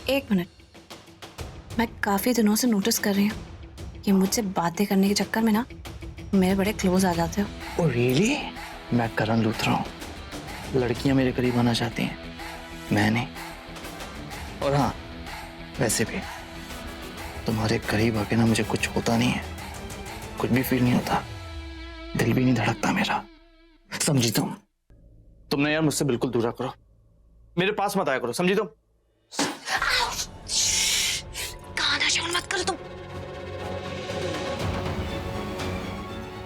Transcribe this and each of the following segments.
एक मिनट, मैं काफी दिनों से नोटिस कर रही हूँ कि मुझसे बातें करने के चक्कर में ना मेरे बड़े क्लोज आ जाते हो। Oh really? मैं करण लूथरा हूँ, लड़कियां मेरे करीब आना चाहती हैं, मैं नहीं। और हाँ, वैसे भी तुम्हारे करीब आके ना मुझे कुछ होता नहीं है, कुछ भी फील नहीं होता, दिल भी नहीं धड़कता मेरा, समझी तुमने यार मुझसे बिल्कुल दूर करो, मेरे पास मत आया करो, समझी तुम? गाना शाउट मत करो तुम।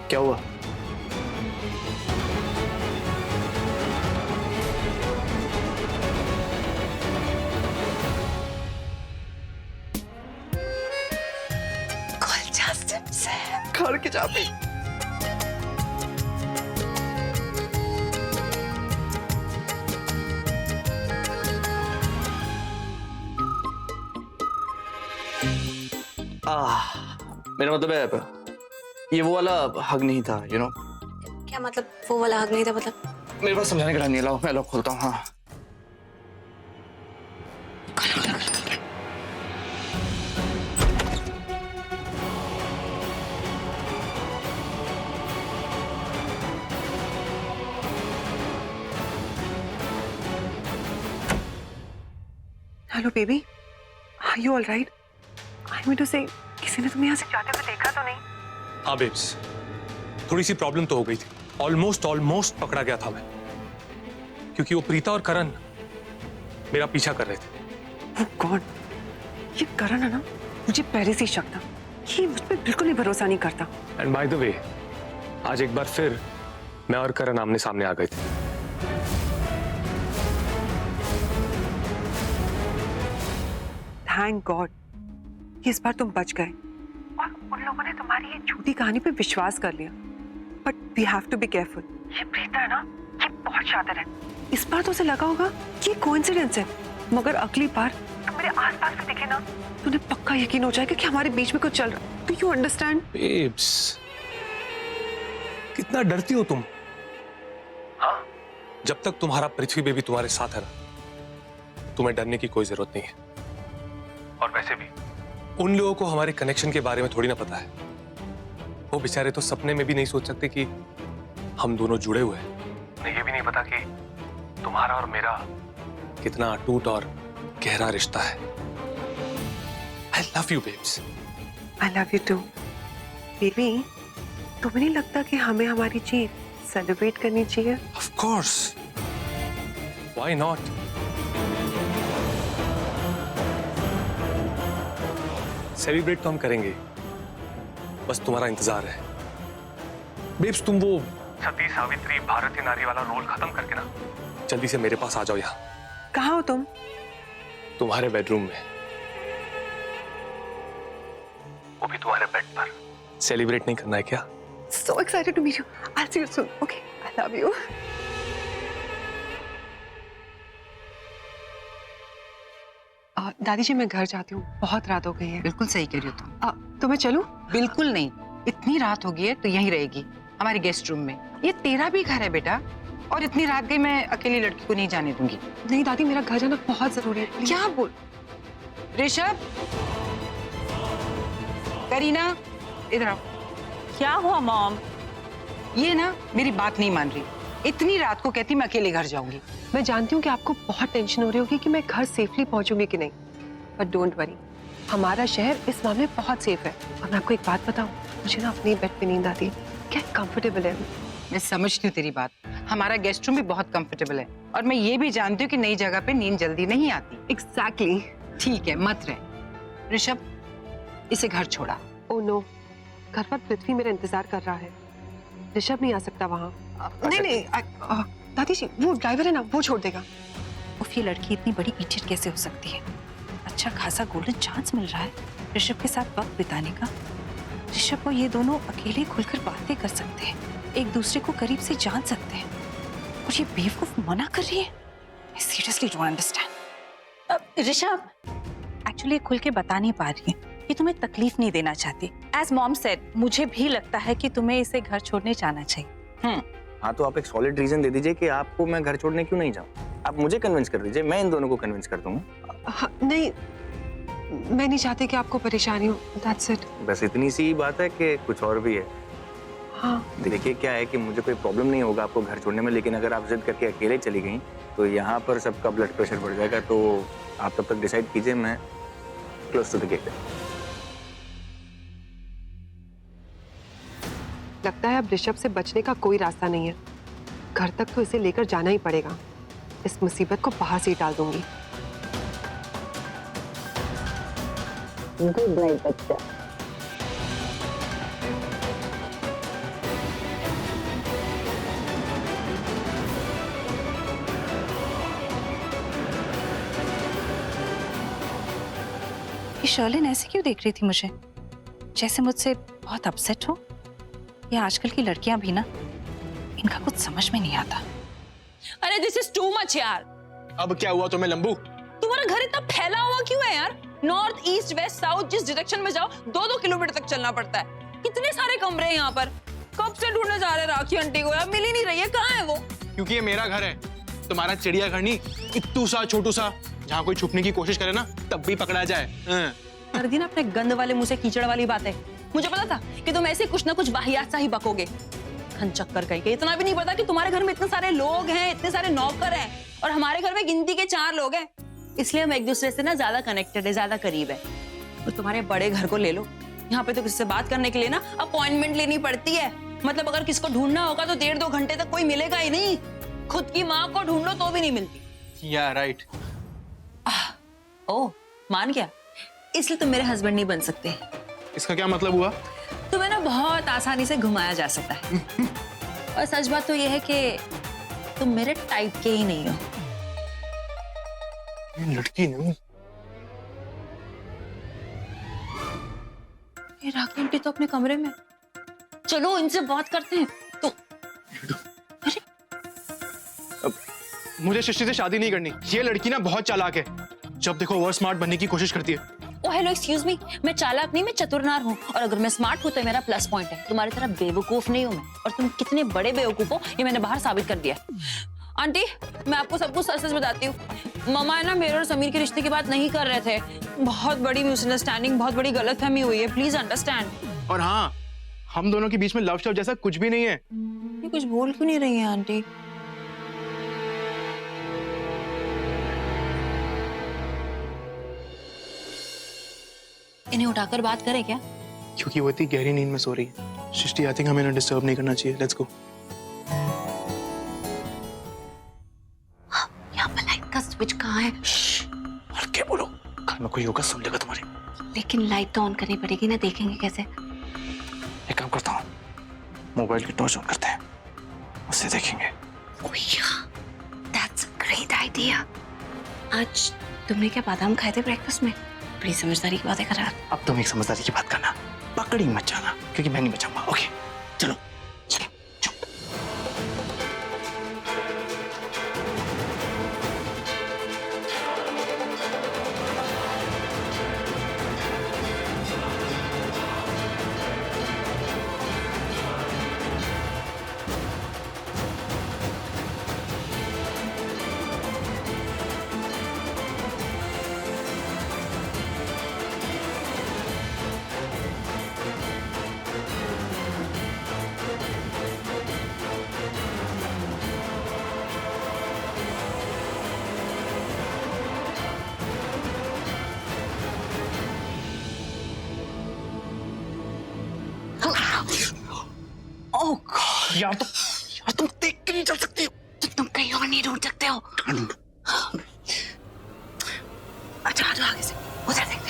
क्या हुआ? घर के जाते मेरा मतलब है ये वो वाला हग नहीं था, यू नो। क्या मतलब वो वाला हक नहीं था? मतलब मेरे पास समझाने का टाइम नहीं, लाओ मैं लॉक खोलता हूँ। हाँ hello baby, are you all right? I mean to say किसी ने तुम्हें यहाँ से जाते हुए देखा तो नहीं? हाँ बेब्स, थोड़ी सी प्रॉब्लम तो हो गई थी। ऑलमोस्ट पकड़ा गया था मैं, क्योंकि वो प्रीता और करण मेरा पीछा कर रहे थे। ओह गॉड, ये करण है ना, मुझे पहले से ही शक था। ये मुझ पर बिल्कुल भी भरोसा नहीं करता। एंड बाय द वे, आज एक बार फिर मैं और करण आमने सामने आ गए थे। थैंक गॉड, इस बार तुम बच गए और उन लोगों ने तुम्हारी ये झूठी कहानी पे विश्वास कर लिया। But we have to be careful. ये प्रीता है ना, ये बहुत शातिर है। इस बार तो उसे लगा होगा कि कोइंसिडेंस है, मगर अगली बार तुम मेरे आसपास से दिखे ना तो उन्हें पक्का यकीन हो जाएगा कि हमारे बीच में कुछ चल रहा है। Do you understand? बेब्स, कितना डरती हो तुम? हाँ, जब तक तुम्हारा पृथ्वी बेबी तुम्हारे साथ है ना, तुम्हें डरने की कोई जरूरत नहीं है। और वैसे भी उन लोगों को हमारे कनेक्शन के बारे में थोड़ी ना पता है। वो बेचारे तो सपने में भी नहीं सोच सकते कि हम दोनों जुड़े हुए हैं। उन्हें ये भी नहीं पता कि तुम्हारा और मेरा कितना अटूट और गहरा रिश्ता है। I love you, babes. I love you too. Baby, तुम्हें नहीं लगता कि हमें हमारी जीत सेलिब्रेट करनी चाहिए? Of course. Why not? Celebrate तो हम करेंगे, बस तुम्हारा इंतजार है। बेब्स, तुम वो सती सावित्री भारतीय नारी वाला रोल खत्म करके ना जल्दी से मेरे पास आ जाओ। यहाँ कहाँ हो तुम? तुम्हारे बेडरूम में, वो भी तुम्हारे बेड पर। सेलिब्रेट नहीं करना है क्या? So excited to meet you. I'll see you soon. Okay, I love you. दादी जी, मैं घर जाती हूँ, बहुत रात हो गई है। बिल्कुल सही कह रही हो तुम। तो मैं चलूं? बिल्कुल नहीं, इतनी रात हो गई है तो यहीं रहेगी हमारे गेस्ट रूम में। ये तेरा भी घर है बेटा, और इतनी रात गई मैं अकेली लड़की को नहीं जाने दूंगी। नहीं दादी, मेरा घर जाना बहुत जरूरी है। क्या बोल? ऋषभ, करीना, इधर आओ। क्या हुआ मॉम? ये ना मेरी बात नहीं मान रही, इतनी रात को कहती मैं अकेले घर जाऊंगी। मैं जानती हूँ कि आपको बहुत टेंशन हो रही होगी कि मैं घर सेफली पहुंचूंगी कि नहीं, बट डोंट वरी, हमारा शहर इस मामले में बहुत सेफ है। और मैं आपको एक बात बताऊं, मुझे ना अपने बेड पे नींद आती है, क्या कंफर्टेबल है। मैं समझती हूँ तेरी बात, हमारा गेस्ट रूम भी बहुत कंफर्टेबल है, और मैं ये भी जानती हूँ कि नई जगह पे नींद जल्दी नहीं आती। एग्जैक्टली। ठीक है, मत रह। ऋषभ, इसे घर छोड़ा। ओह नो, घर पर पृथ्वी मेरा इंतजार कर रहा है, ऋषभ नहीं आ सकता वहाँ। नहीं, दादी जी, वो ड्राइवर है ना, वो छोड़ देगा। उफ, ये लड़की इतनी बड़ी इडियट कैसे हो सकती है? अच्छा खासा गोल्डन चांस मिल रहा है ऋषभ के साथ वक्त बिताने का। ऋषभ और ये दोनों अकेले खुलकर बातें कर सकते हैं, एक दूसरे को करीब से जान सकते हैं, और ये बेवकूफ मना कर रही है। I seriously don't understand. Rishabh actually खुल के बता नहीं पा रही है, ये तुम्हें तकलीफ नहीं देना चाहती। एज मॉम सेड, मुझे भी लगता है कि तुम्हें इसे घर छोड़ने जाना चाहिए। हाँ, तो आप एक सॉलिड रीजन दे दीजिए कि आपको मैं घर छोड़ने क्यों नहीं जाऊँ। आप मुझे कन्विंस कर दीजिए, मैं इन दोनों को कन्विंस कर दूंगा। हाँ, नहीं, मैं नहीं चाहती कि आपको परेशानी हो, दैट्स इट। बस इतनी सी ही बात है कि कुछ और भी है? हाँ, देखिए क्या है कि मुझे कोई प्रॉब्लम नहीं होगा आपको घर छोड़ने में, लेकिन अगर आप जिद करके अकेले चली गई तो यहाँ पर सबका ब्लड प्रेशर बढ़ जाएगा। तो आप तब तक डिसाइड कीजिए, मैं क्लोज टू द गेट। लगता है अब ऋषभ से बचने का कोई रास्ता नहीं है। घर तक तो इसे लेकर जाना ही पड़ेगा। इस मुसीबत को बाहर से ही टाल दूंगी। गुड नाइट बच्चा। ये शर्लिन ऐसे क्यों देख रही थी मुझे, जैसे मुझसे बहुत अपसेट हो? ये आजकल की लड़कियां भी ना, इनका कुछ समझ में नहीं आता। अरे दिस इज टू मच यार। अब क्या हुआ तुम्हें लंबू? तुम्हारा घर इतना फैला हुआ क्यों है यार? नॉर्थ ईस्ट वेस्ट साउथ जिस डायरेक्शन में जाओ 2-2 किलोमीटर तक चलना पड़ता है। कितने सारे कमरे हैं यहाँ पर। कब से ढूंढने जा रहे राखी आंटी को यार, मिल ही नहीं रही है। कहाँ है वो? क्योंकि ये मेरा घर है, तुम्हारा चिड़ियाघर नहीं। इत्तू सा छोटू सा, जहाँ कोई छुपने की कोशिश करे ना तब भी पकड़ा जाए। कर दी ना अपने गंद वाले मुंह से कीचड़ वाली बातें। मुझे पता था कि तुम ऐसे कुछ ना कुछ वाहियात सा ही बकोगे। चक्कर कहीं के इतना भी नहीं पता कि तुम्हारे घर में इतने सारे लोग हैं, इतने सारे नौकर हैं, और हमारे घर में गिनती के 4 लोग हैं। इसलिए हम एक दूसरे से ना ज्यादा कनेक्टेड है, ज्यादा करीब है। तो तुम्हारे बड़े घर को ले लो, यहाँ पे तो किसी से बात करने के लिए ना अपॉइंटमेंट लेनी पड़ती है। मतलब अगर किसको ढूंढना होगा तो 1.5-2 घंटे तक कोई मिलेगा ही नहीं। खुद की माँ को ढूंढो तो भी नहीं मिलती। या राइट। ओह, मान गया। इसलिए तुम मेरे हस्बैंड नहीं बन सकते। इसका क्या मतलब हुआ? तुम्हें ना बहुत आसानी से घुमाया जा सकता है। और सच बात तो यह है कि तुम मेरे टाइप के ही नहीं हो। ये लड़की नहीं। ये राखी आंटी तो अपने कमरे में। चलो इनसे बात करते हैं। तो अरे अब मुझे सृष्टि से शादी नहीं करनी। ये लड़की ना बहुत चालाक है, जब देखो वो स्मार्ट बनने की कोशिश करती है। ओ हेलो एक्सक्यूज मी, मैं चालाक नहीं, मैं चतुरनार हूँ। और अगर मैं स्मार्ट हूँ तो मेरा प्लस पॉइंट है। तुम्हारी तरह बेवकूफ नहीं हूँ मैं। और तुम कितने बड़े बेवकूफ हो ये मैंने बाहर साबित कर दिया। आंटी, मैं आपको सब कुछ सच सच बताती हूँ। मामा है ना, मेरे और समीर के रिश्ते की बात नहीं कर रहे थे। बहुत बड़ी मिसअंडरस्टैंडिंग, बहुत बड़ी गलतफहमी हुई है। Please understand. और हाँ, हम दोनों के बीच में लव शव जैसा कुछ भी नहीं है। ये कुछ बोल क्यों नहीं रही है आंटी? इन्हें उठाकर बात करें क्या? क्योंकि वो इतनी गहरी नींद में सो रही है। सृष्टि, आई थिंक हमें ना डिस्टर्ब नहीं करना चाहिए। Let's go. यहाँ पर लाइट का स्विच कहाँ है? हल्के बोलो, घर में कोई होगा सुन लेगा तुम्हारी। लेकिन लाइट तो ऑन करनी पड़ेगी ना, देखेंगे कैसे? एक काम करता हूँ, मोबाइल की टॉर्च ऑन करते हैं, उससे देखेंगे। That's a great idea. आज तुमने क्या बादाम खाए थे ब्रेकफास्ट में? बड़ी समझदारी की बातें कर रहा है। अब तुम एक समझदारी की बात करना, पकड़ी मत जाना, क्योंकि मैं नहीं बचाऊंगा। ओके, चलो चलो चुप। यार तुम देख के नहीं चल सकती हो। तो तुम कहीं और नहीं ढूंढ सकते हो? अच्छा आ जाओ आगे से, उधर देखते हैं।